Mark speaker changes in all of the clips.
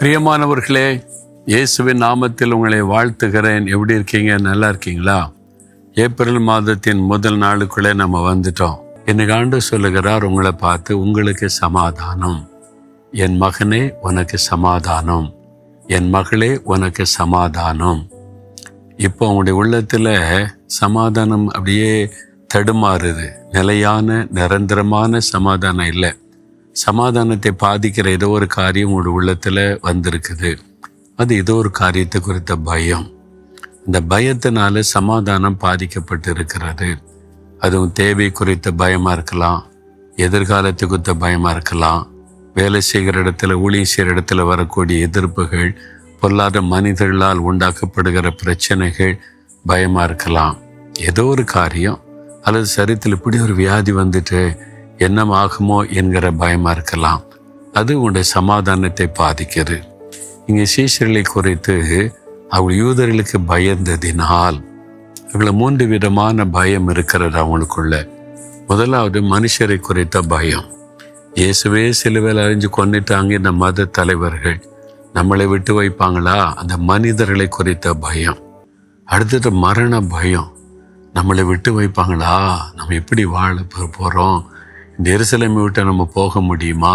Speaker 1: பிரியமானவர்களே, இயேசுவின் நாமத்தில் உங்களை வாழ்த்துகிறேன். எப்படி இருக்கீங்க? நல்லா இருக்கீங்களா? ஏப்ரல் மாதத்தின் முதல் நாளுக்குள்ளே நம்ம வந்துட்டோம். இன்னைக்கு ஆண்டு சொல்லுகிறார் உங்களை பார்த்து, உங்களுக்கு சமாதானம். என் மகனே உனக்கு சமாதானம், என் மகளே உனக்கு சமாதானம். இப்போ உங்களுடைய உள்ளத்தில் சமாதானம் அப்படியே தடுமாறுது. நிலையான நிரந்தரமான சமாதானம் இல்லை. சமாதானத்தை பாதிக்கிற ஏதோ ஒரு காரியம் உங்களுடைய உள்ளத்தில் வந்திருக்குது. அது ஏதோ ஒரு காரியத்தை குறித்த பயம். இந்த பயத்தினால சமாதானம் பாதிக்கப்பட்டு இருக்கிறது. அதுவும் தேவை குறித்த பயமாக இருக்கலாம், எதிர்காலத்தை குறித்த பயமாக இருக்கலாம், வேலை செய்கிற இடத்துல ஊழியம் செய்கிற இடத்துல வரக்கூடிய எதிர்ப்புகள், பொல்லாத மனிதர்களால் உண்டாக்கப்படுகிற பிரச்சனைகள் பயமாக இருக்கலாம். ஏதோ ஒரு காரியம் அல்லது சரீரத்தில் இப்படி ஒரு வியாதி வந்துட்டு என்ன ஆகுமோ என்கிற பயமாக இருக்கலாம். அது உங்களுடைய சமாதானத்தை பாதிக்கிறது. இங்கே சீஷர்களை குறித்து அவள் யூதர்களுக்கு பயந்ததினால் அவங்கள 3 விதமான பயம் இருக்கிறது அவங்களுக்குள்ள. முதலாவது மனுஷரை குறித்த பயம். இயேசுவே சிலுவையில் அறைஞ்சு கொண்டுட்டாங்க இந்த மத தலைவர்கள், நம்மளை விட்டு வைப்பாங்களா? அந்த மனிதர்களை குறித்த பயம். அடுத்தது மரண பயம். நம்மளை விட்டு வைப்பாங்களா? நம்ம எப்படி வாழ போகிறோம்? இந்த எருசலேமை விட்டு நம்ம போக முடியுமா?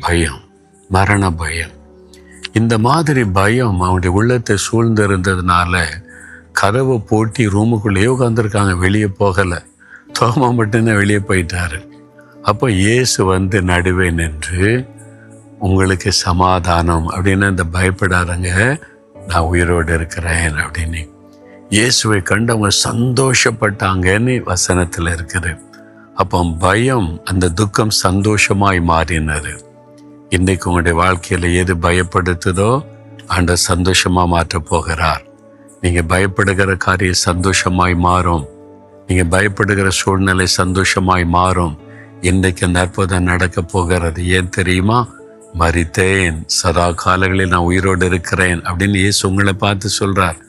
Speaker 1: பயம், மரண பயம். இந்த மாதிரி பயம் அவனுடைய உள்ளத்தை சூழ்ந்திருந்ததுனால கதவை போட்டி ரூமுக்குள்ளேயே உட்காந்துருக்காங்க, வெளியே போகலை. தோமா மட்டும்தான் வெளியே போயிட்டாரு. அப்போ இயேசு வந்து நடுவே நின்று, உங்களுக்கு சமாதானம் அப்படின்னு, அந்த பயப்படாதங்க, நான் உயிரோடு இருக்கிறேன் அப்படின்னு இயேசுவை கண்டு அவங்க சந்தோஷப்பட்டாங்கன்னு வசனத்தில் இருக்குது. அப்போ பயம், அந்த துக்கம் சந்தோஷமாய் மாறினது. இன்றைக்கு உங்களுடைய வாழ்க்கையில் எது பயப்படுத்துதோ ஆண்டவர் சந்தோஷமாக மாற்றப் போகிறார். நீங்கள் பயப்படுகிற காரியம் சந்தோஷமாய் மாறும். நீங்கள் பயப்படுகிற சூழ்நிலை சந்தோஷமாய் மாறும். இன்றைக்கு அந்த அற்புதம் நடக்க போகிறது. ஏன் தெரியுமா? மரித்தேன், சதா காலங்களில் நான் உயிரோடு இருக்கிறேன் அப்படின்னு இயேசு உங்களை பார்த்து சொல்கிறார்.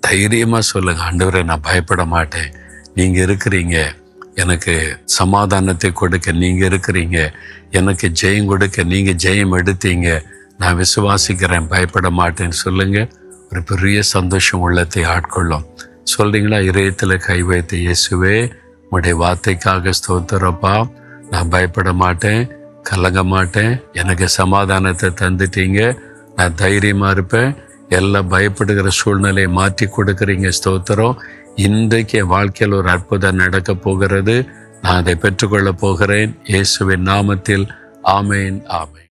Speaker 1: தைரியமாக சொல்லுங்க, ஆண்டவரே நான் பயப்பட மாட்டேன், நீங்கள் இருக்கிறீங்க, எனக்கு சமாதானத்தை கொடுக்க நீங்கள் இருக்கிறீங்க, எனக்கு ஜெயம் கொடுக்க நீங்கள் ஜெயம் எடுத்தீங்க, நான் விசுவாசிக்கிறேன், பயப்பட மாட்டேன்னு சொல்லுங்க. ஒரு பெரிய சந்தோஷம் உள்ளத்தை ஆட்கொள்ளும். சொல்றீங்களா? இதயத்தில் கை வைத்து, இயேசுவே உங்களுடைய வார்த்தைக்காக ஸ்தோத்திரப்பா, நான் பயப்பட மாட்டேன், கலங்க மாட்டேன், எனக்கு சமாதானத்தை தந்துட்டீங்க, நான் தைரியமாக இருப்பேன், எல்லாம் பயப்படுகிற சூழ்நிலையை மாற்றி கொடுக்குறீங்க, ஸ்தோத்திரம். இன்றைக்கு என் வாழ்க்கையில் ஒரு அற்புதம் நடக்க போகிறது. நான் அதை பெற்றுக்கொள்ள போகிறேன். இயேசுவின் நாமத்தில் ஆமேன், ஆமேன்.